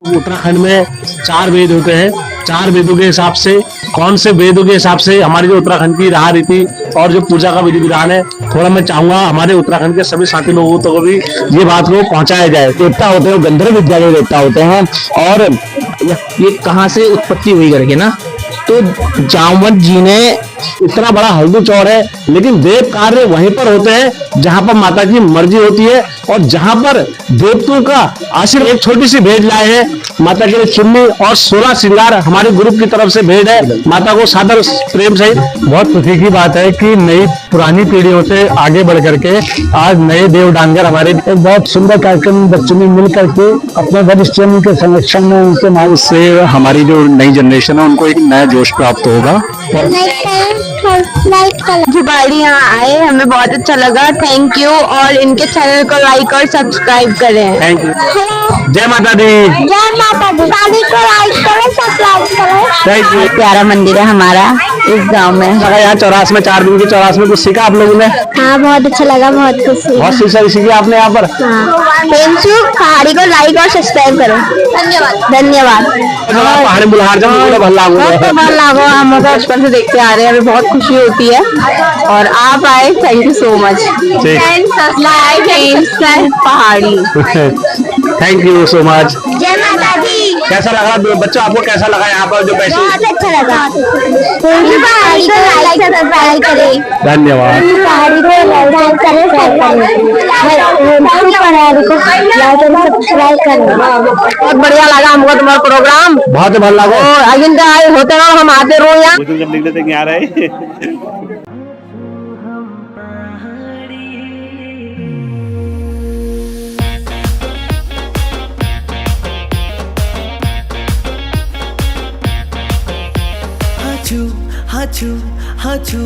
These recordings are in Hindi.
उत्तराखंड में 4 वेद होते हैं। 4 वेदों के हिसाब से कौन से वेदों के हिसाब से हमारी जो उत्तराखंड की राह रीति और जो पूजा का विधि विधान है, थोड़ा मैं चाहूंगा हमारे उत्तराखंड के सभी साथी लोगों तक भी ये बात को पहुंचाया जाए। देवता होते हैं, गंधर्व विद्या के देवता होते हैं। और ये कहाँ से उत्पत्ति हुई करके ना, तो जामवंत जी ने इतना बड़ा हल्दी चौड़ है, लेकिन देव कार्य वहीं पर होते हैं जहां पर माता की मर्जी होती है और जहां पर देवताओं का आशीर्वाद। एक छोटी सी भेंट लाए हैं माता के लिए, चुन्नी और 16 श्रृंगार हमारे ग्रुप की तरफ से भेंट है माता को सादर प्रेम सहित। बहुत खुशी की बात है कि नई पुरानी पीढ़ियों से आगे बढ़ करके आज नए देव डांगर हमारे एक बहुत सुंदर कार्यक्रम बच्चों ने मिल करके अपने वरिष्ठ के संरक्षण में उनके माध्यम से हमारी जो नई जनरेशन है उनको एक नया जोश प्राप्त होगा। जुबाड़ी यहाँ आए, हमें बहुत अच्छा लगा। Thank you. और इनके चैनल को लाइक और सब्सक्राइब करें। Thank you. जय माता दी। जय माता दी। को लाइक करें, सब्सक्राइब करें। Thank you. प्यारा मंदिर है हमारा इस गांव में। यहाँ 84 में 4 दिन के 84 में कुछ सीखा आप लोगों ने? हाँ, बहुत अच्छा लगा, बहुत खुशी। बहुत सी सीखी आपने यहाँ पर। Thank you. पहाड़ी को लाइक और सब्सक्राइब करें। धन्यवाद। धन्यवाद। पहाड़ी बुल्हार जब भल लागू हम बचपन से देखते आ रहे हैं, हमें बहुत खुशी होती है और आप आए, थैंक यू सो मच। पहाड़ी। Thank you so much. जय माता दी। कैसा लगा बच्चों, आपको कैसा लगा यहाँ पर जो पैसे? बहुत अच्छा लगा। पहाड़ी को लाइक सब्सक्राइब करें। धन्यवाद। पहाड़ी को लाइक करें, सब्सक्राइब करें। बहुत बढ़िया लगा हमको तुम्हारा प्रोग्राम, बहुत भल लागो। आइंदा होते रहो, हम आते रहो यहाँ। जब निकले थे आ रहे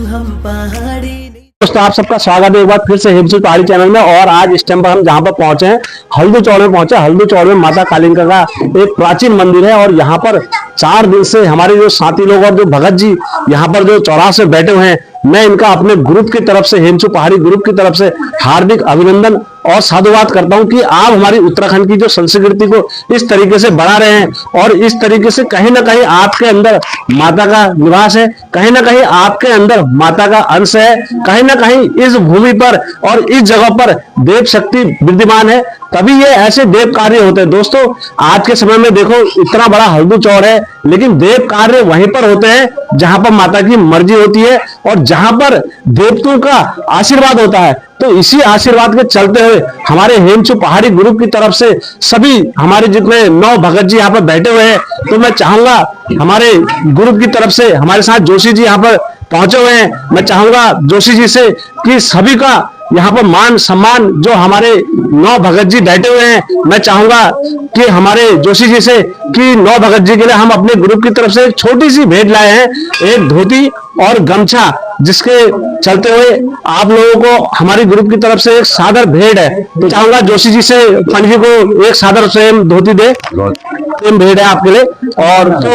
हम पहाड़ी। दोस्तों आप सबका स्वागत है एक बार फिर से हेमचू पहाड़ी चैनल में। और आज इस टाइम पर हम जहाँ पर पहुंचे हैं, हल्दी चौड़ में पहुंचे। हल्दी चौड़ में माता कालिका का एक प्राचीन मंदिर है और यहाँ पर 4 दिन से हमारे जो साथी लोग और जो भगत जी यहाँ पर जो चौराहे में बैठे हुए हैं, मैं इनका अपने ग्रुप की तरफ से, हेमचू पहाड़ी ग्रुप की तरफ से हार्दिक अभिनंदन और साधुवाद करता हूं कि आप हमारी उत्तराखंड की जो संस्कृति को इस तरीके से बढ़ा रहे हैं और इस तरीके से कहीं ना कहीं आपके अंदर माता का निवास है, कहीं ना कहीं आपके अंदर माता का अंश है, कहीं ना कहीं इस भूमि पर और इस जगह पर देव शक्ति विद्यमान है, तभी ये ऐसे देव कार्य होते हैं। दोस्तों आज के समय में देखो इतना बड़ा हल्दी चौड़ है, लेकिन देव कार्य वहीं पर होते हैं जहां पर माता की मर्जी होती है और जहां पर देवताओं का आशीर्वाद होता है। तो इसी आशीर्वाद के चलते हुए हमारे हेमचू पहाड़ी ग्रुप की तरफ से सभी हमारे जितने 9 भगत जी यहाँ पर बैठे हुए हैं, तो मैं चाहूंगा हमारे ग्रुप की तरफ से हमारे साथ जोशी जी यहाँ पर पहुंचे हुए हैं, मैं चाहूंगा जोशी जी से कि सभी का यहाँ पर मान सम्मान, जो हमारे 9 भगत जी बैठे हुए हैं, मैं चाहूंगा कि हमारे जोशी जी से कि 9 भगत जी के लिए हम अपने ग्रुप की तरफ से एक छोटी सी भेंट लाए हैं, एक धोती और गमछा, जिसके चलते हुए आप लोगों को हमारी ग्रुप की तरफ से एक सादर भेंट है। तो चाहूंगा जोशी जी से पंडित जी को एक सादर स्वयं धोती दे, भेंट है आपके लिए। और तो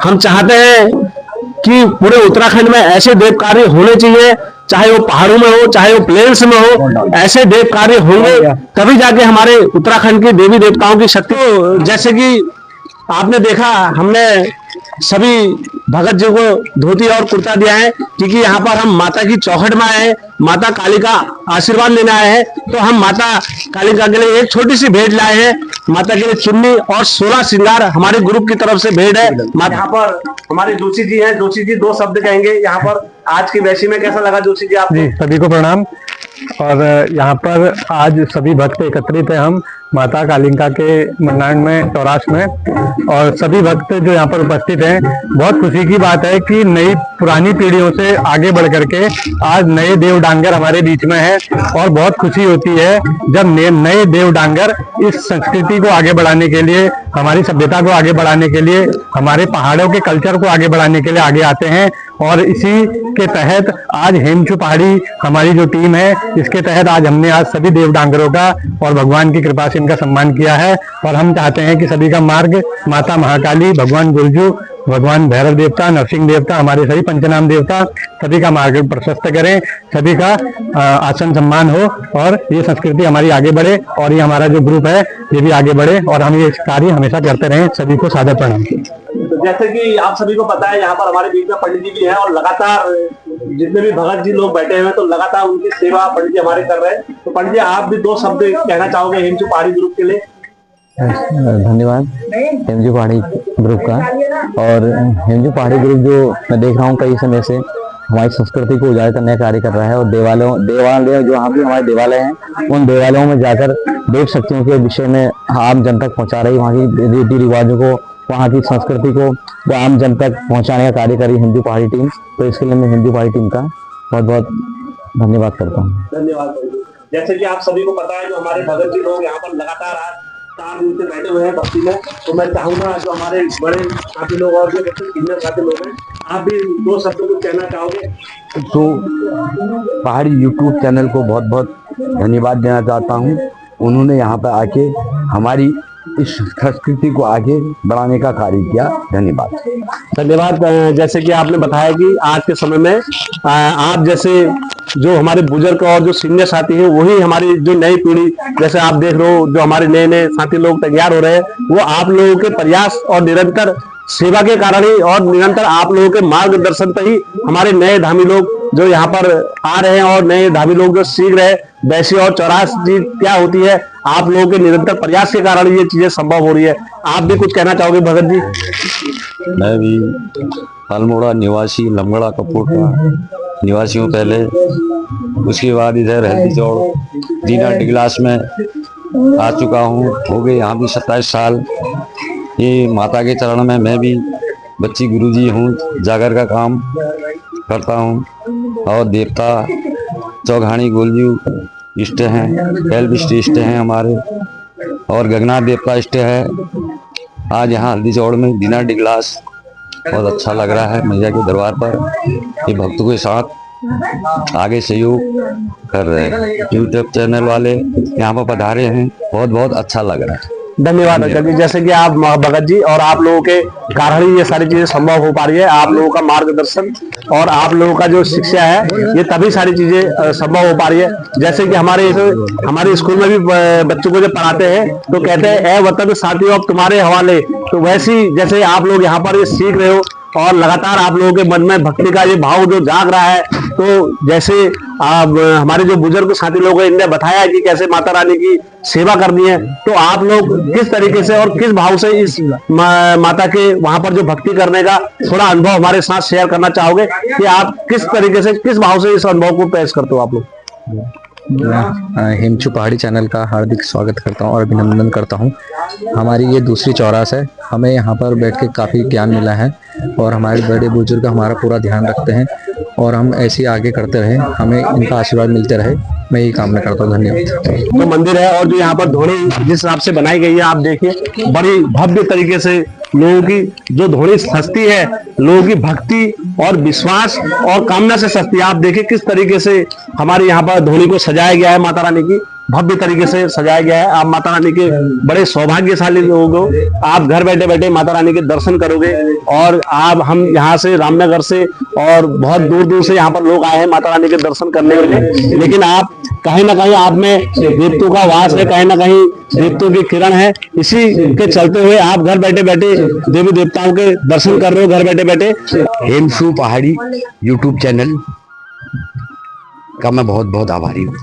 हम चाहते हैं कि पूरे उत्तराखंड में ऐसे देव कार्य होने चाहिए, चाहे वो पहाड़ों में हो, चाहे वो प्लेन्स में हो, ऐसे देव कार्य होंगे तभी जाके हमारे उत्तराखंड के देवी देवताओं की शक्ति। जैसे कि आपने देखा, हमने सभी भगत जी को धोती और कुर्ता दिया है क्योंकि यहाँ पर हम माता की चौखट में आए हैं, माता कालिका आशीर्वाद लेने आए हैं। तो हम माता कालिका के लिए एक छोटी सी भेंट लाए हैं, माता के लिए चुन्नी और 16 श्रृंगार हमारे ग्रुप की तरफ से भेंट है। यहाँ पर हमारे जोशी जी हैं, जोशी जी 2 शब्द कहेंगे यहाँ पर आज की वैसी में। कैसा लगा जोशी जी आपको? सभी को प्रणाम। और यहाँ पर आज सभी भक्त एकत्रित हैं, हम माता कालिका के मंडाण में, चौरास में, और सभी भक्त जो यहाँ पर उपस्थित हैं। बहुत खुशी की बात है कि नई पुरानी पीढ़ियों से आगे बढ़ करके आज नए देव डांगर हमारे बीच में है और बहुत खुशी होती है जब नए देव डांगर इस संस्कृति को आगे बढ़ाने के लिए, हमारी सभ्यता को आगे बढ़ाने के लिए, हमारे पहाड़ों के कल्चर को आगे बढ़ाने के लिए आगे आते हैं। और इसी के तहत आज हेमचू पहाड़ी हमारी जो टीम है, इसके तहत आज हमने आज सभी देव डांगरों का और भगवान की कृपा से इनका सम्मान किया है। और हम चाहते हैं कि सभी का मार्ग माता महाकाली, भगवान गुरजू भगवान भैरव देवता, नरसिंह देवता, हमारे सभी पंचनाम देवता सभी का मार्ग प्रशस्त करें, सभी का आसन सम्मान हो और ये संस्कृति हमारी आगे बढ़े और ये हमारा जो ग्रुप है ये भी आगे बढ़े और हम ये कार्य हमेशा करते रहें। सभी को सादर प्रणाम। तो जैसे कि आप सभी को पता है, यहाँ पर हमारे बीच में पंडित जी भी हैं और लगातार जितने भी भगत जी लोग बैठे हुए हैं तो लगातार उनकी सेवा पंडित जी हमारे कर रहे हैं। तो पंडित जी, आप भी 2 शब्द कहना चाहोगे हिमचू पहाड़ी ग्रुप के लिए? धन्यवाद हिमचू पहाड़ी ग्रुप का। और हिमचू पहाड़ी ग्रुप जो मैं देख रहा हूँ कई समय से हमारी संस्कृति को उजागर करने का कार्य कर रहा है और देवालय जो यहाँ भी हमारे देवालय हैं उन देवालयों में जाकर देव शक्तियों के विषय में आम जन तक पहुँचा रही, वहाँ की रीति रिवाजों को, वहाँ की संस्कृति को वो आम जन तक पहुँचाने का कार्य करी हिमचू पहाड़ी टीम। तो इसके लिए मैं हिमचू पहाड़ी टीम का बहुत बहुत धन्यवाद करता हूँ। धन्यवाद। जैसे कि आप सभी को पता है, जो हमारे भगत जी लोग यहाँ पर लगातार आज 4 दिन से बैठे हुए हैं भक्ति में, तो मैं चाहूंगा जो हमारे बड़े साथी लोग और जो सीनियर साथी लोग हैं, आप भी 2 शब्दों को कहना चाहोगे? तो पहाड़ी यूट्यूब चैनल को बहुत बहुत धन्यवाद देना चाहता हूँ। उन्होंने यहाँ पर आके हमारी इस संस्कृति को आगे बढ़ाने का कार्य किया। धन्यवाद। धन्यवाद। जैसे कि आपने बताया कि आज के समय में आप जैसे जो हमारे बुजुर्ग और जो सीनियर साथी हैं वही हमारी जो नई पीढ़ी, जैसे आप देख रहे हो जो हमारे नए नए साथी लोग तैयार हो रहे हैं, वो आप लोगों के प्रयास और निरंतर सेवा के कारण ही और निरंतर आप लोगों के मार्गदर्शन पर ही हमारे नए धामी लोग जो यहाँ पर आ रहे हैं और नए धामी लोग जो सीख रहे हैं वैसी और चौरास जी क्या होती है, आप लोगों के निरंतर प्रयास के कारण ये चीजें संभव हो रही है। आप भी कुछ कहना चाहोगे भगत जी? मैं भी अल्मोड़ा निवासी, लमगड़ा कपूर का निवासी हूँ पहले, उसके बाद इधर हल्दी चौड़ दीना डिगलास में आ चुका हूँ। हो गए यहाँ भी 27 साल। ये माता के चरण में मैं भी बच्ची गुरुजी हूँ, जागर का काम करता हूँ और देवता चौघानी गोलजू इष्ट हैं, एलबिष्ट इष्ट हैं हमारे और गगनाथ देवता इष्ट है। आज यहाँ हल्दी चौड़ में दीना डिगलास बहुत अच्छा लग रहा है मैया के दरबार पर। ये भक्तों के साथ आगे सहयोग कर रहे हैं। यूट्यूब चैनल वाले यहाँ पर पधारे हैं, बहुत बहुत अच्छा लग रहा है। धन्यवाद अंकल जी। जैसे कि आप भगत जी और आप लोगों के कारण ही ये सारी चीजें संभव हो पा रही है। आप लोगों का मार्गदर्शन और आप लोगों का जो शिक्षा है ये तभी सारी चीजें संभव हो पा रही है। जैसे कि हमारे स्कूल में भी बच्चों को जब पढ़ाते हैं तो कहते हैं ए वतन साथियों अब तुम्हारे हवाले। तो वैसी जैसे आप लोग यहाँ पर ये सीख रहे हो और लगातार आप लोगों के मन में भक्ति का ये भाव जो जाग रहा है, तो जैसे हमारे जो बुजुर्ग साथी लोग हैं इन्होंने बताया कि कैसे माता रानी की सेवा करनी है, तो आप लोग किस तरीके से और किस भाव से इस माता के वहां पर जो भक्ति करने का थोड़ा अनुभव हमारे साथ शेयर करना चाहोगे कि आप किस तरीके से किस भाव से इस अनुभव को पेश करते हो आप लोग? हिमचू पहाड़ी चैनल का हार्दिक स्वागत करता हूं और अभिनंदन करता हूं। हमारी ये दूसरी चौरास है। हमें यहाँ पर बैठ के काफ़ी ज्ञान मिला है और हमारे बड़े बुजुर्ग हमारा पूरा ध्यान रखते हैं और हम ऐसे ही आगे करते रहें, हमें इनका आशीर्वाद मिलते रहे, मैं यही कामना करता हूँ। धन्यवाद। तो मंदिर है और जो यहाँ पर धोनी जिस हिसाब से बनाई गई है आप देखिए, बड़ी भव्य तरीके से लोगों की जो धोनी सस्ती है, लोगों की भक्ति और विश्वास और कामना से सस्ती है। आप देखिए किस तरीके से हमारे यहाँ पर धोनी को सजाया गया है, माता रानी की भव्य तरीके से सजाया गया है। आप माता रानी के बड़े सौभाग्यशाली लोग हो, आप घर बैठे बैठे माता रानी के दर्शन करोगे। और हम यहाँ से रामनगर से और बहुत दूर दूर से यहाँ पर लोग आए हैं माता रानी के दर्शन करने के लिए, लेकिन आप कहीं ना कहीं आप में देवतों का वास है, कहीं ना कहीं देवतों की किरण है। इसी के चलते हुए आप घर बैठे बैठे देवी देवताओं के दर्शन कर रहे हो घर बैठे बैठे। हिमचू पहाड़ी यूट्यूब चैनल का मैं बहुत बहुत आभारी हूँ।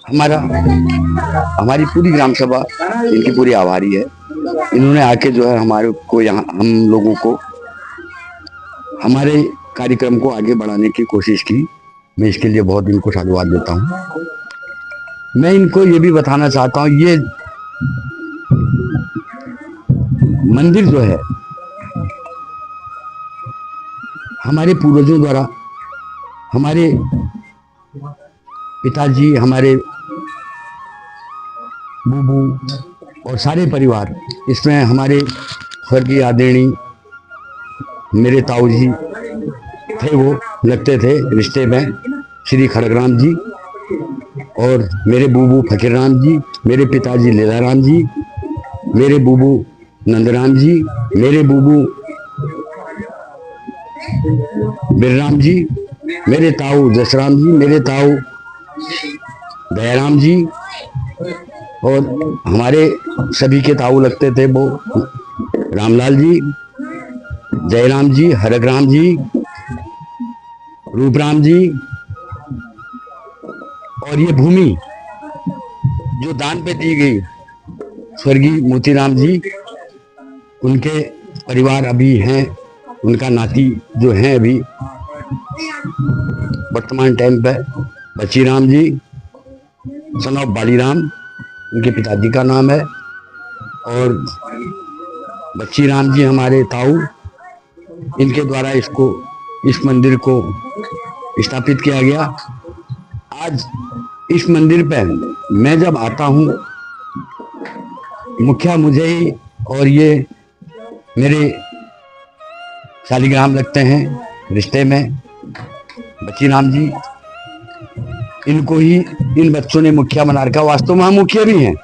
हमारी पूरी ग्राम सभा इनकी पूरी आभारी है। इन्होंने आके जो है हमारे को यहाँ हम लोगों को हमारे कार्यक्रम को आगे बढ़ाने की कोशिश की। मैं इसके लिए बहुत इनको साधुवाद देता हूँ। मैं इनको ये भी बताना चाहता हूँ, ये मंदिर जो है हमारे पूर्वजों द्वारा, हमारे पिताजी, हमारे बूबू और सारे परिवार, इसमें हमारे स्वर्गीय आदरणीय मेरे ताऊ जी थे, वो लगते थे रिश्ते में, श्री खड़गराम जी और मेरे बूबू फकीरराम जी, मेरे पिताजी लीलाराम जी, मेरे बूबू नंदराम जी, मेरे बूबू बिरराम जी, मेरे ताऊ जसराम जी, मेरे ताऊ दयाराम जी, और हमारे सभी के ताऊ लगते थे वो रामलाल जी, जयराम जी, हरग्राम जी, रूपराम जी, और ये भूमि जो दान पे दी गई स्वर्गीय मोतीराम जी, उनके परिवार अभी हैं, उनका नाती जो है अभी वर्तमान टाइम पे बचीराम जी, सन ऑफ बालीराम उनके पिताजी का नाम है, और बच्चीराम जी हमारे ताऊ, इनके द्वारा इस मंदिर को स्थापित किया गया। आज इस मंदिर पे मैं जब आता हूँ, मुखिया मुझे ही और ये मेरे शालिग्राम लगते हैं रिश्ते में, बच्चीराम जी, इनको ही इन बच्चों ने मुखिया बना रखा। वास्तव में हम मुखिया भी हैं,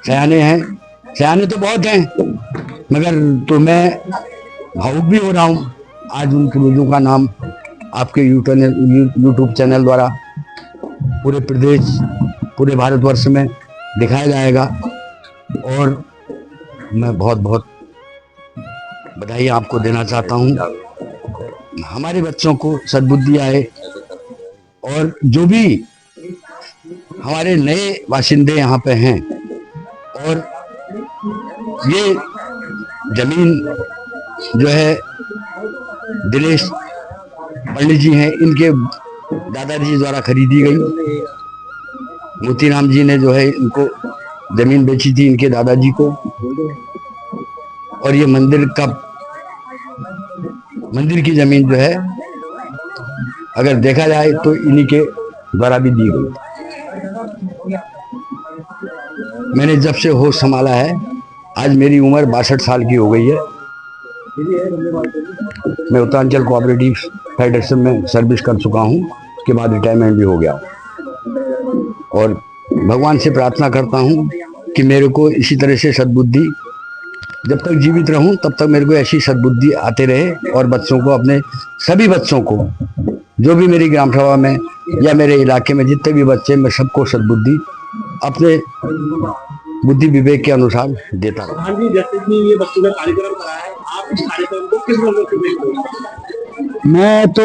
सयाने तो बहुत हैं, मगर तो मैं भावुक भी हो रहा हूँ। आज उन पूर्वजों का नाम आपके यूट्यूब चैनल द्वारा पूरे प्रदेश, पूरे भारतवर्ष में दिखाया जाएगा, और मैं बहुत बहुत बधाई आपको देना चाहता हूँ। हमारे बच्चों को सद्बुद्धि आए, और जो भी हमारे नए बाशिंदे यहाँ पे हैं, और ये जमीन जो है दिनेश पंडित जी हैं, इनके दादाजी द्वारा खरीदी गई। मोतीराम जी ने जो है इनको जमीन बेची थी, इनके दादाजी को, और ये मंदिर की जमीन जो है अगर देखा जाए तो इन्हीं के द्वारा भी दी गई। मैंने जब से होश संभाला है, आज मेरी उम्र 62 साल की हो गई है। मैं उत्तरांचल कोऑपरेटिव फेडरेशन में सर्विस कर चुका हूँ, उसके बाद रिटायरमेंट भी हो गया, और भगवान से प्रार्थना करता हूँ कि मेरे को इसी तरह से सद्बुद्धि, जब तक जीवित रहूं तब तक मेरे को ऐसी सद्बुद्धि आते रहे, और बच्चों को, अपने सभी बच्चों को, जो भी मेरी ग्राम सभा में या मेरे इलाके में जितने भी बच्चे, मैं सबको सद्बुद्धि अपने बुद्धि विवेक के अनुसार देता हूँ। हाँ जी, जैसे कि ये बच्चों ने कार्यक्रम कराया है, आप इस कार्यक्रम को किस नजर से देखते हैं? मैं तो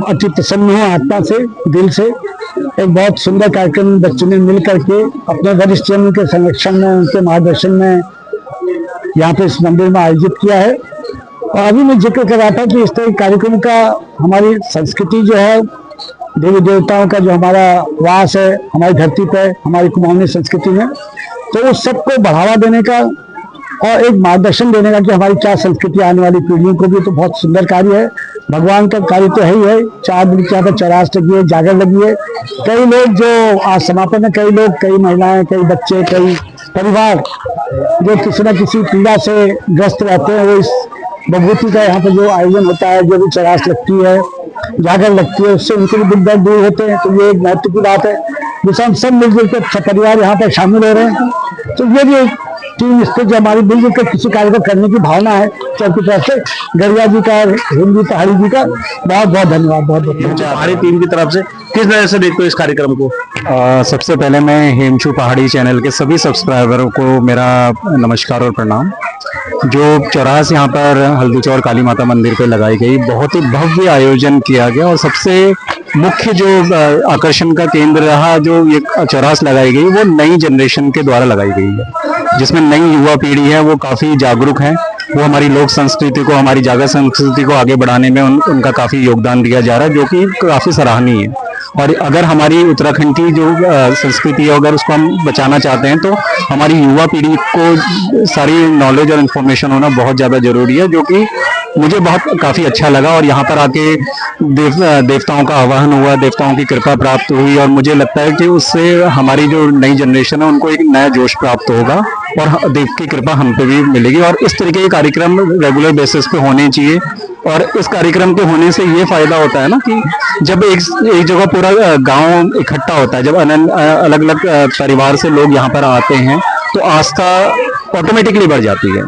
अति प्रसन्न हूँ आत्मा से, दिल से। एक बहुत सुंदर कार्यक्रम बच्चों ने मिल करके अपने वरिष्ठ जनों के संरक्षण में, उनके मार्गदर्शन में यहाँ पे इस मंदिर में आयोजित किया है। और अभी मैं जिक्र कर रहा था कि इस तरह कार्यक्रम का हमारी संस्कृति जो है, देवी देवताओं का जो हमारा वास है हमारी धरती पर, हमारी कुमाऊनी संस्कृति में, तो उस सबको बढ़ावा देने का और एक मार्गदर्शन देने का कि हमारी क्या संस्कृति आने वाली पीढ़ियों को भी, तो बहुत सुंदर कार्य है। भगवान का कार्य तो है ही है। 4 दिन यहाँ पर चौरास लगी है, जागर लगी है। कई लोग जो आज समापन में, कई लोग, कई महिलाएं, कई बच्चे, कई परिवार जो किसी न किसी पीड़ा से ग्रस्त रहते हैं, वो इस भगवती का यहाँ पर जो आयोजन होता है, जो भी चौरास लगती है, जागर लगती है, उससे उनके भी दुख दर्द दूर होते हैं। तो ये एक महत्व की बात है, जिसे हम सब मिलजुल कर परिवार यहाँ पर शामिल हो रहे हैं। तो ये भी टीम स्थित जो हमारी मिलजुल कर किसी कार्य को करने की भावना है, सबकी तरफ से गरिया जी का, हिंदी पहाड़ी जी का बहुत बहुत धन्यवाद। बहुत बहुत हमारी टीम की तरफ से किस तरह से देखते हो इस कार्यक्रम को? सबसे पहले मैं हेमचू पहाड़ी चैनल के सभी सब्सक्राइबरों को मेरा नमस्कार और प्रणाम। जो चौरास यहाँ पर हल्दीचौर काली माता मंदिर पे लगाई गई, बहुत ही भव्य आयोजन किया गया, और सबसे मुख्य जो आकर्षण का केंद्र रहा, जो ये चौरास लगाई गई, वो नई जनरेशन के द्वारा लगाई गई है, जिसमें नई युवा पीढ़ी है, वो काफी जागरूक है। वो हमारी लोक संस्कृति को, हमारी जागर संस्कृति को आगे बढ़ाने में उनका काफी योगदान दिया जा रहा है, जो कि काफी सराहनीय है। और अगर हमारी उत्तराखंड की जो संस्कृति है, अगर उसको हम बचाना चाहते हैं, तो हमारी युवा पीढ़ी को सारी नॉलेज और इन्फॉर्मेशन होना बहुत ज्यादा जरूरी है, जो कि मुझे बहुत काफी अच्छा लगा। और यहाँ पर आके देवताओं का आवाहन हुआ, देवताओं की कृपा प्राप्त हुई, और मुझे लगता है कि उससे हमारी जो नई जनरेशन है उनको एक नया जोश प्राप्त होगा, और देव की कृपा हम पे भी मिलेगी। और इस तरीके के कार्यक्रम रेगुलर बेसिस पे होने चाहिए। और इस कार्यक्रम के होने से ये फायदा होता है ना, कि जब एक जगह पूरा गांव इकट्ठा होता है, जब अलग अलग परिवार से लोग यहाँ पर आते हैं, तो आस्था ऑटोमेटिकली बढ़ जाती है।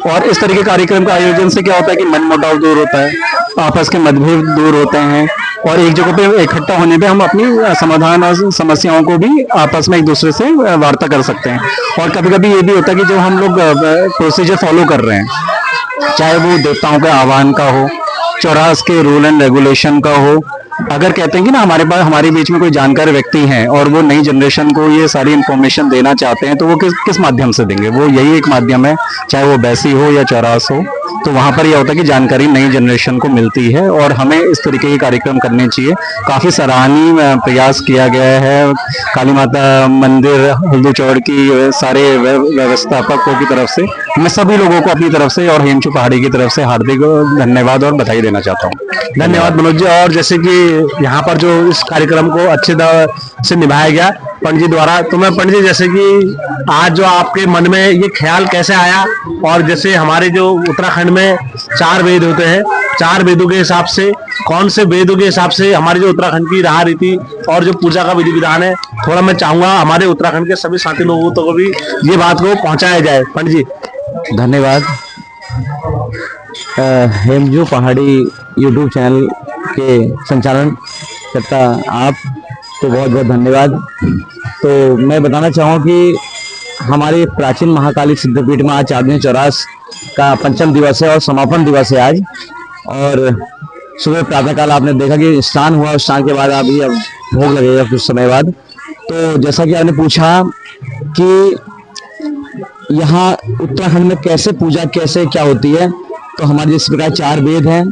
और इस तरह के कार्यक्रम का आयोजन से क्या होता है कि मन मुटाव दूर होता है, आपस के मतभेद दूर होते हैं और एक जगह पे इकट्ठा होने पे हम अपनी समाधान और समस्याओं को भी आपस में एक दूसरे से वार्ता कर सकते हैं। और कभी कभी ये भी होता है कि जो हम लोग प्रोसीजर फॉलो कर रहे हैं, चाहे वो देवताओं के आह्वान का हो, चौरास के रूल एंड रेगुलेशन का हो, अगर कहते हैं कि ना हमारे पास हमारे बीच में कोई जानकार व्यक्ति हैं और वो नई जनरेशन को ये सारी इंफॉर्मेशन देना चाहते हैं तो वो किस माध्यम से देंगे? वो यही एक माध्यम है, चाहे वो बैसी हो या चौरास हो। तो वहां पर यह होता है कि जानकारी नई जनरेशन को मिलती है और हमें इस तरीके के कार्यक्रम करने चाहिए। काफी सराहनीय प्रयास किया गया है काली माता मंदिर हल्दू चौड़ की सारे व्यवस्थापकों की तरफ से। मैं सभी लोगों को अपनी तरफ से और हेमचू पहाड़ी की तरफ से हार्दिक धन्यवाद और बधाई देना चाहता हूँ। धन्यवाद मनोज जी। और जैसे कि यहाँ पर जो इस कार्यक्रम को अच्छे से निभाया गया पंडित जी द्वारा, तो मैं पंडित जी जैसे कि आज जो आपके मन में ये ख्याल कैसे आया, और जैसे हमारे जो उत्तराखंड में 4 वेद होते हैं, 4 वेदों के हिसाब से कौन से वेदों के हिसाब से हमारे जो उत्तराखंड की राह रीति और जो पूजा का विधि विधान है, थोड़ा मैं चाहूंगा हमारे उत्तराखंड के सभी साथी लोगों तक को भी ये बात को पहुंचाया जाए। पंडित जी धन्यवाद। हेमजू पहाड़ी यूट्यूब चैनल के संचालन करता आप तो बहुत बहुत धन्यवाद। तो मैं बताना चाहूँ कि हमारे प्राचीन महाकाली सिद्धपीठ में आज 4 दिन चौरास का पंचम दिवस है और समापन दिवस है आज। और सुबह प्रातःकाल आपने देखा कि स्नान हुआ, स्नान के बाद अभी अब भोग लगेगा कुछ समय बाद। तो जैसा कि आपने पूछा कि यहाँ उत्तराखंड में कैसे पूजा कैसे क्या होती है, तो हमारे जिस प्रकार 4 वेद हैं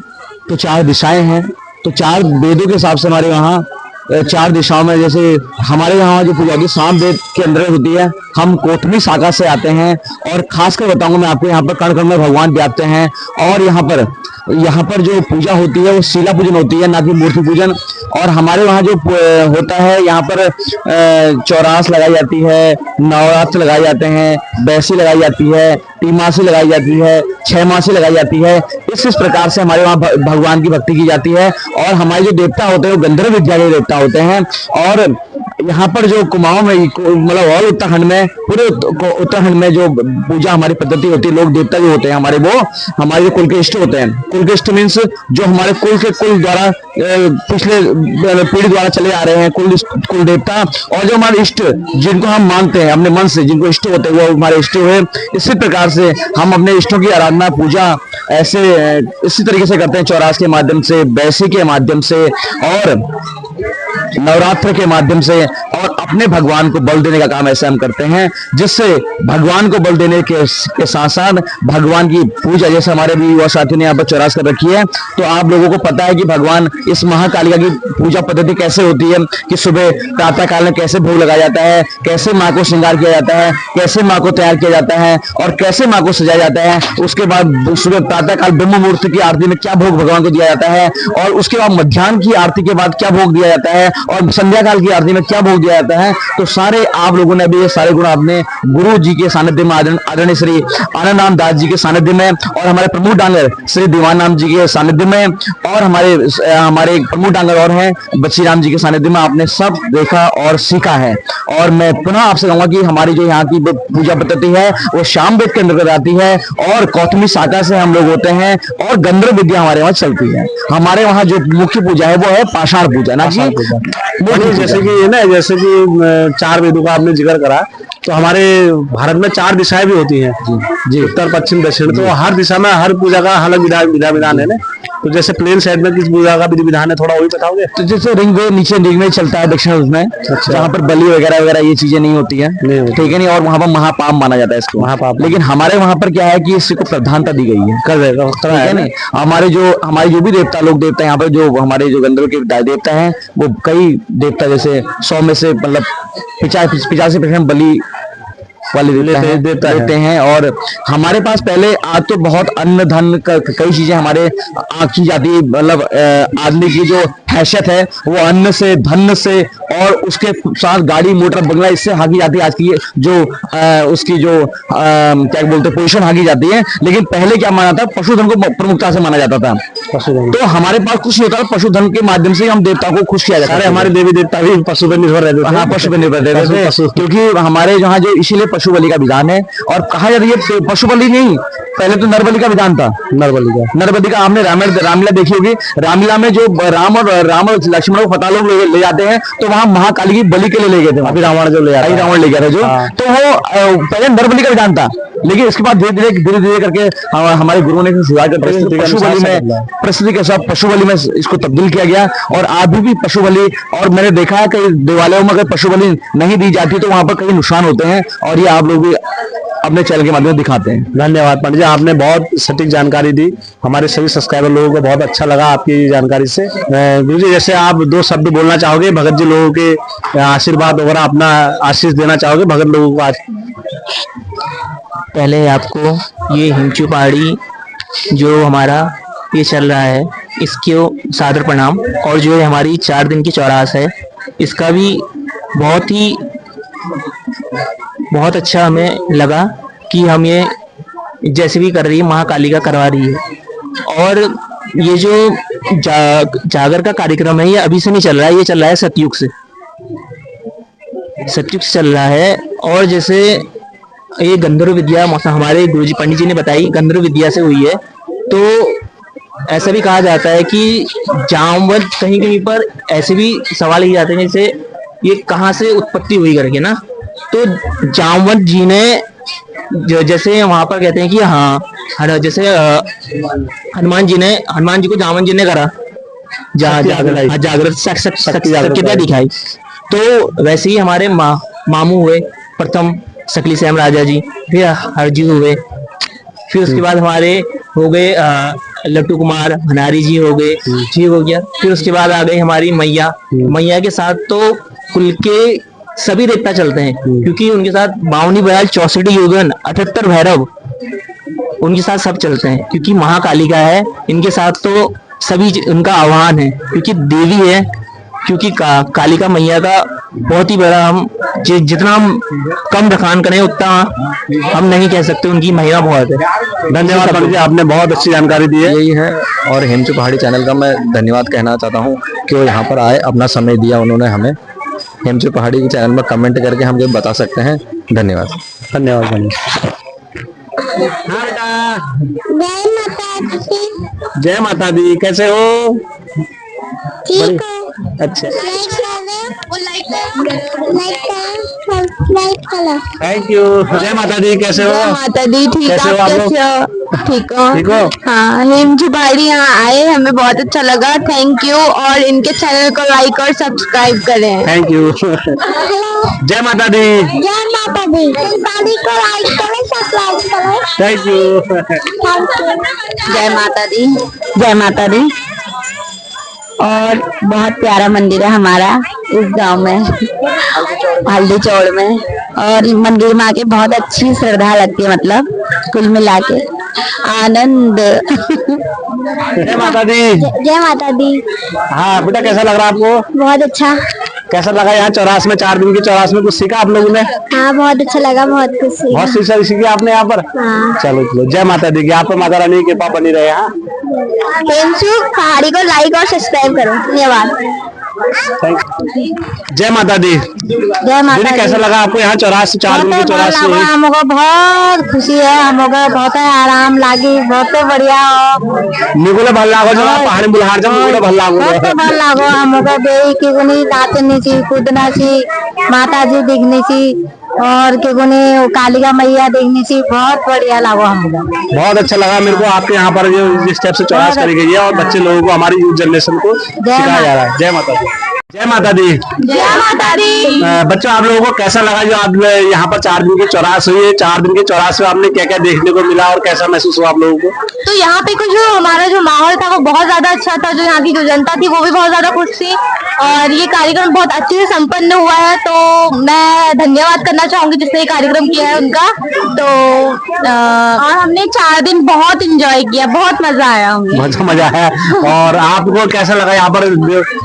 तो 4 दिशाएं हैं, तो 4 वेदों के हिसाब से हमारे वहाँ 4 दिशाओं में, जैसे हमारे यहाँ जो पूजा होती है साम वेद के अंदर होती है। हम कोटमी शाखा से आते हैं और खासकर बताऊंगा मैं आपको, यहाँ पर कण कण में भगवान व्याप्त हैं। और यहाँ पर जो पूजा होती है वो शिला पूजन होती है, ना कि मूर्ति पूजन। और हमारे वहाँ जो होता है यहाँ पर चौरास लगाई जाती है, नवरात्र लगाए जाते हैं, बैसी लगाई जाती है, तीमासी लगाई जाती है, 6 मासी लगाई जाती है। इस प्रकार से हमारे वहाँ भगवान की भक्ति की जाती है। और हमारे जो देवता होते हैं वो गंधर्व विद्या के देवता होते हैं। और यहाँ पर जो कुमाऊं में मतलब और उत्तराखंड में, पूरे उत्तराखंड में जो पूजा हमारी पद्धति होती है, लोग देवता जो होते हैं हमारे, वो हमारे जो कुल के इष्ट होते हैं। कुल के इष्ट मीन्स जो हमारे कुल द्वारा पिछले पीढ़ी द्वारा चले आ रहे हैं, कुल देवता। और जो हमारे इष्ट जिनको हम मानते हैं अपने मन से, जिनको इष्ट होते हैं वो हमारे इष्ट हुए। इसी प्रकार से हम अपने इष्टों की आराधना पूजा इसी तरीके से करते हैं, चौरास के माध्यम से, बैसी के माध्यम से और नवरात्र के माध्यम से। और अपने भगवान को बल देने का काम ऐसे हम करते हैं, जिससे भगवान को बल देने के साथ साथ भगवान की पूजा, जैसे हमारे भी युवा साथियों ने यहाँ पर चौरास कर रखी है, तो आप लोगों को पता है कि भगवान इस महाकालिका की पूजा पद्धति कैसे होती है, कि सुबह प्रातः काल में कैसे भोग लगाया जाता है, कैसे माँ को श्रृंगार किया जाता है, कैसे माँ को तैयार किया जाता है और कैसे माँ को सजाया जाता है। उसके बाद सुबह प्रातः काल ब्रह्म मुहूर्त की आरती में क्या भोग भगवान को दिया जाता है, और उसके बाद मध्याह्न की आरती के बाद क्या भोग दिया जाता है, और संध्या काल की आरती में क्या भोग दिया जाता है। तो सारे आप लोगों ने भी ये सारे गुण आपने गुरु जी के सानिध्य में, आदरणीय श्री आनंद नाम दास जी के सानिध्य में और हमारे प्रमुख डांगर श्री दीवान नाम जी के सानिध्य में और हमारे प्रमुख डांगर और हैं बच्ची राम जी के सानिध्य में आपने सब देखा और सीखा है। और मैं पुनः आपसे कहूंगा कि हमारी जो यहाँ की पूजा पद्धति है वो शाम वेद के अंतर्गत आती है और कौतमी शाखा से हम लोग होते हैं और गंधर्व विद्या हमारे वहाँ चलती है। हमारे वहाँ जो मुख्य पूजा है वो है पाषाण पूजा ना जी। जैसे कि ना, जैसे कि 4 वेदों का आपने जिक्र करा, तो हमारे भारत में 4 दिशाएं भी होती हैं जी, उत्तर पश्चिम दक्षिण। तो हर दिशा में हर पूजा का अलग विधान है ना। तो जैसे प्लेन साइड में किस पूजा का विधि विधान है, थोड़ा वही बताओगे? तो जैसे रिंग नीचे रिंग में चलता है दक्षिण उसमें, जहाँ पर बलि वगैरह ये चीजें नहीं होती है, ठीक है नहीं। और वहाँ पर महापाप माना जाता है इसको, महापाप। लेकिन हमारे वहाँ पर क्या है कि इसको प्रधानता दी गई है, कर देगा है नहीं। हमारे जो भी देवता यहाँ पर जो हमारे जो गंधर्व के देवता हैं, वो कई देवता जैसे 100 में से मतलब 85% बलि वाले देते हैं। और हमारे पास पहले आज तो बहुत अन्न धन कई चीजें हमारे आंकी जाती है, मतलब आदमी की जो हैसियत है वो अन्न से, धन से और उसके साथ गाड़ी मोटर बंगला इससे हाकी जाती है। आज की जो उसकी जो क्या बोलते हैं पोजीशन हाकी जाती है। लेकिन पहले क्या माना था, पशुधन को प्रमुखता से माना जाता था। पशुधन। तो हमारे पास कुछ नहीं होता, पशुधन के माध्यम से हम देवताओं को खुश किया जाता है। सारे हमारे देवी देवता भी पशु पर निर्भर रहते थे। हाँ, पशु पे निर्भर रहते थे, क्योंकि हमारे यहाँ जो इसीलिए पशु बलि का विधान है। और कहा जाता है ये पशु बलि नहीं, पहले तो नरबलि का विधान था। नरबलि का आपने रामलीला देखी होगी। रामलीला में जो राम और लक्ष्मण को पता लोग ले जाते हैं, तो वहां महाकाली की बलि के लिए ले गए थे। अभी रावण जो ले आया, रावण ले गया था जो, तो वो पहले नरबलि का विधान था। लेकिन इसके बाद धीरे धीरे करके हमारे गुरुओं ने शुरुआत कर पशु बलि में, परिस्थिति के साथ पशु बलि में इसको तब्दील किया गया। और अभी भी पशु बलि, और मैंने देखा है कि देवालयों में अगर पशु बलि नहीं दी जाती तो वहां पर कई नुकसान होते हैं, और ये आप लोग भी अपने चैनल के माध्यम से दिखाते हैं। धन्यवाद पंडित जी, आपने बहुत सटीक जानकारी दी। हमारे सभी सब्सक्राइबर लोगों को बहुत अच्छा लगा आपकी जानकारी से। गुरु जी, जैसे आप 2 शब्द बोलना चाहोगे भगत जी लोगों के आशीर्वाद वगैरह, अपना आशीष देना चाहोगे भगत लोगों को आज? पहले आपको ये हिमचू पहाड़ी जो हमारा ये चल रहा है, इसको सादर प्रणाम। और जो हमारी 4 दिन की चौरास है, इसका भी बहुत अच्छा हमें लगा कि हम ये जैसे भी कर रही है महाकाली का करवा रही है। और ये जो जागर का कार्यक्रम है, ये अभी से नहीं चल रहा है, ये चल रहा है सतयुग से चल रहा है। और जैसे ये गंधर्व विद्या हमारे गुरुजी पंडित जी ने बताई, गंधर्व विद्या से हुई है। तो ऐसा भी कहा जाता है कि जामवंत, कहीं कहीं पर ऐसे भी सवाल किए जाते हैं जैसे ये कहाँ से उत्पत्ति हुई करके ना। तो जामवंत जी ने जैसे वहां पर कहते हैं कि हाँ, जैसे हनुमान जी को जामवंत जी ने करा जागृत शक्ति दिखाई। तो वैसे ही हमारे मामू हुए प्रथम सकली श्याम राजा जी, फिर हरजी हुए, फिर उसके बाद हमारे हो गए लट्टू कुमार भंडारी जी हो गए, ठीक हो गया। फिर उसके बाद आ गई हमारी मैया के साथ तो कुल के सभी देवता चलते हैं, क्योंकि उनके साथ 52 बयाल 64 योगन 78 भैरव उनके साथ सब चलते हैं, क्योंकि महाकालिका है इनके साथ। तो सभी उनका आह्वान है, क्योंकि देवी है, क्योंकि कालिका मैया का बहुत ही बड़ा, हम जितना हम कम बखान करें उतना हम नहीं कह सकते, उनकी महिमा बहुत है। धन्यवाद पंडित जी, आपने बहुत अच्छी जानकारी दी है। यही है। और हेमचू पहाड़ी चैनल का मैं धन्यवाद कहना चाहता हूँ कि वो यहाँ पर आए, अपना समय दिया उन्होंने हमें। हेमचू पहाड़ी के चैनल में कमेंट करके हम ये बता सकते हैं। धन्यवाद। धन्यवाद पंडित। जय माता दी, कैसे हो? ठीक अच्छा, थैंक यू। जय माता दी, कैसे हो? माता दी, ठीक कैसे हो आप लोग? ठीक हो? ठीक हो? हाँ, हेमचू पहाड़ी यहाँ आए, हमें बहुत अच्छा लगा, थैंक यू। और इनके चैनल को लाइक और सब्सक्राइब करें। Thank you. जय माता दी। जय माता दी, को लाइक करें, सब्सक्राइब करें। Thank you. जय माता दी, जय माता दी। और बहुत प्यारा मंदिर है हमारा इस गांव में, हल्दी चौड़ में। और मंदिर में आके बहुत अच्छी श्रद्धा लगती है, मतलब कुल मिला के आनंद। जय माता दी। जय माता दी। हाँ बेटा, कैसा लग रहा है आपको? बहुत अच्छा। कैसा लगा यहाँ चौरास में, 4 दिन की चौरास में? कुछ सीखा आप लोगों ने? हाँ, बहुत अच्छा लगा, बहुत कुछ बहुत सीखा सीखी आपने यहाँ पर। हाँ। चलो जय माता दी की, आप पर माता रानी की कृपा बनी रहे। हाँ, हेमचू पहाड़ी को लाइक और सब्सक्राइब करो। धन्यवाद। जय माता दी। जय माता दी। कैसा लगा आपको यहाँ चौरास, 4 दिन की चौरास? हमको बहुत खुशी है, हमको बहुत आराम लगी, बहुत बढ़िया हो। निकोले भल लागो जो पहाड़ी बुल्हार जब निकोले भल लागो, बहुत भल लागो हमको। बेई की गुनी नाचनी ची, कूदना ची, माता जी दिखनी ची, और के गुनी कालिका मैया देखनी ची, बहुत बढ़िया लागो हमको। बहुत अच्छा लगा मेरे को आपके यहाँ पर जो जिस टाइप से चौरास करी गई है, और बच्चे लोगों को, हमारी यूथ जनरेशन को सिखाया जा रहा है। जय माता दी। जय माता दी। जय माता दी। बच्चों, आप लोगों को कैसा लगा जो आप यहाँ पर 4 दिन की चौरास हुई है? 4 दिन की चौरास में आपने क्या क्या देखने को मिला और कैसा महसूस हुआ आप लोगों को? तो यहाँ पे कुछ जो हमारा जो माहौल था वो बहुत ज्यादा अच्छा था, जो यहाँ की जो जनता थी वो भी बहुत ज्यादा खुश थी, और ये कार्यक्रम बहुत अच्छे से संपन्न हुआ है। तो मैं धन्यवाद करना चाहूंगी जिसने ये कार्यक्रम किया है उनका। तो और हमने 4 दिन बहुत एंजॉय किया, बहुत मजा आया हमें। मजा आया। और आपको कैसा लगा यहाँ पर?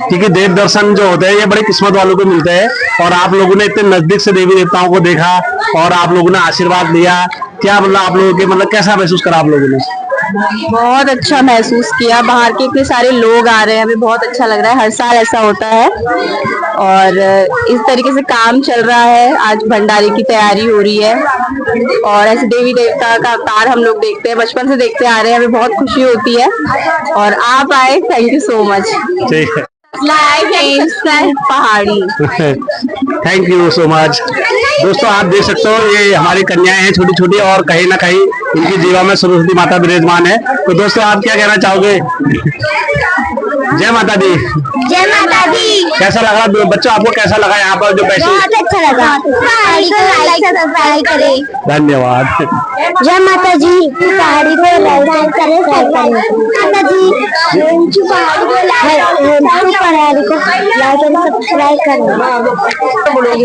क्योंकि देव दर्शन जो होते हैं ये बड़ी किस्मत वालों को मिलते हैं, और आप लोगों ने इतने नजदीक से देवी देवताओं को देखा और आप लोगों ने आशीर्वाद लिया। क्या मतलब आप लोगों के, मतलब कैसा महसूस करा आप लोगों ने? बहुत अच्छा महसूस किया। बाहर के इतने सारे लोग आ रहे हैं, हमें बहुत अच्छा लग रहा है। हर साल ऐसा होता है और इस तरीके से काम चल रहा है। आज भंडारे की तैयारी हो रही है और ऐसे देवी देवता का अवतार हम लोग देखते हैं, बचपन से देखते आ रहे हैं। हमें बहुत खुशी होती है और आप आए, थैंक यू सो मच। ठीक है, पहाड़ी। Thank you so much. दोस्तों आप देख सकते हो ये हमारी कन्याएं हैं छोटी छोटी और कहीं ना कहीं इनकी जीवा में सरस्वती माता विराजमान है। तो दोस्तों आप क्या कहना चाहोगे? जय माता दी। जय माता दी। कैसा लगा बच्चों, आपको कैसा लगा यहाँ पर जो पैसे? बहुत अच्छा लगा। पहाड़ी को लाइक सब्सक्राइब करें। धन्यवाद। जय माता जी। पहाड़ी को लाइक करें, माता जी। पहाड़ी को सब्सक्राइब करें।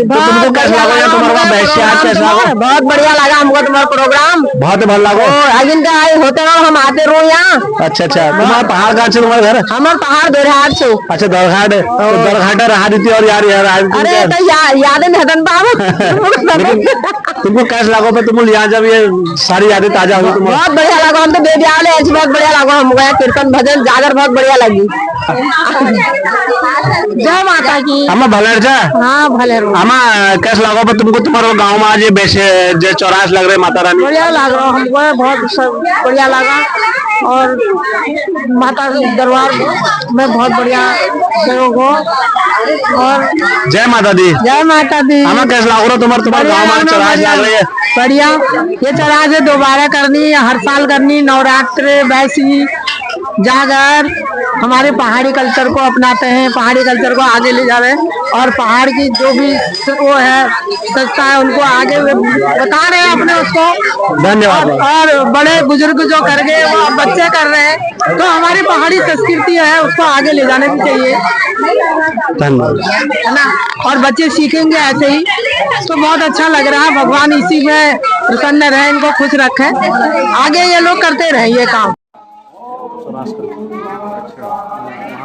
तुमको कैसा लगा तुम्हारा वैसे आज कैसा लगा? बहुत बढ़िया लगा हमको तुम्हारा प्रोग्राम। बहुत भल लगा। अगिन का आए होते रहो, हम आते रहो यहाँ। अच्छा अच्छा, तुम्हारा पहाड़ कहाँ से तुम्हारा घर? हमार पहाड़ दोरहाट से। अच्छा दरघाट, तो दरघाट रहा देती और यार अरे तो यादें में हदन लेकिन तुमको कैसा लगा? पर तुम यहाँ जब ये सारी यादें ताजा हुई तुम्हारा? बहुत बढ़िया लगा। हम तो बेदियाले ऐसे बहुत बढ़िया लगा हमको। कीर्तन भजन जागर बहुत बढ़िया लगी। जय माता की। हमा भले जा। हाँ भले हमा कैसा लगा पर तुमको तुम्हारे गाँव में आज ये वैसे जो चौरास लग रहे माता रानी? बढ़िया लग रहा हमको, बहुत बढ़िया लगा। और माता दरबार में बहुत बढ़िया जगह हो। और जय माता दी। जय माता दी। हमा कैसा लग रहा तुम्हारे गाँव में चौरास लग रही है? बढ़िया। ये चौरास है दोबारा करनी, हर साल करनी। नवरात्र, बैसी, जागर, हमारे पहाड़ी कल्चर को अपनाते हैं, पहाड़ी कल्चर को आगे ले जा रहे हैं और पहाड़ की जो भी वो है संस्था है उनको आगे बता रहे हैं अपने उसको। धन्यवाद। और बड़े बुजुर्ग जो कर गए वो बच्चे कर रहे हैं, तो हमारी पहाड़ी संस्कृति है उसको आगे ले जाना भी चाहिए, धन्यवाद, है ना। और बच्चे सीखेंगे ऐसे ही, तो बहुत अच्छा लग रहा है। भगवान इसी में प्रसन्न रहे, इनको खुश रखे, आगे ये लोग करते रहे ये काम। वहाँ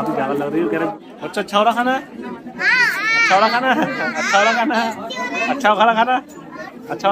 भी ज्यादा लग रही है। कह रहे बच्चा अच्छा वाला खाना है, अच्छा वाला खाना है, अच्छा वाला खाना है, अच्छा खाना खाना, अच्छा वाला